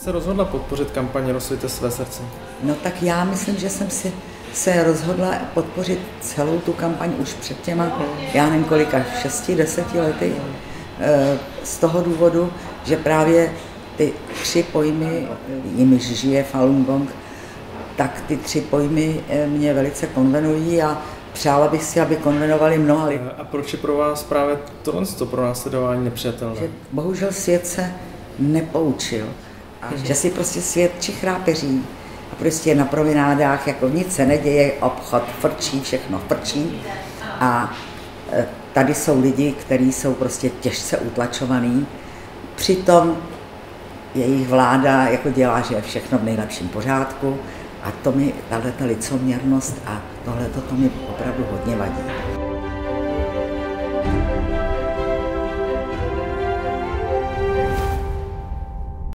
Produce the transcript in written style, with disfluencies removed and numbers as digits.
se rozhodla podpořit kampaň Rozsvíťte své srdce? No tak já myslím, že jsem se rozhodla podpořit celou tu kampaň už před těma, já nevím kolika, 6-10 lety. Z toho důvodu, že právě ty 3 pojmy, jimiž žije Falun Gong, tak ty 3 pojmy mě velice konvenují a přála bych si, aby konvenovali mnoha lidí. A proč je pro vás právě tohle pro následování nepřijatelné? Že bohužel svět se nepoučil. A že si prostě svět čichrápeří a prostě na promenádách jako nic se neděje, obchod frčí, všechno frčí. A tady jsou lidi, kteří jsou prostě těžce utlačovaní. Přitom jejich vláda jako dělá, že je všechno v nejlepším pořádku. A to mi, tato licoměrnost a tohleto, to mi opravdu hodně vadí.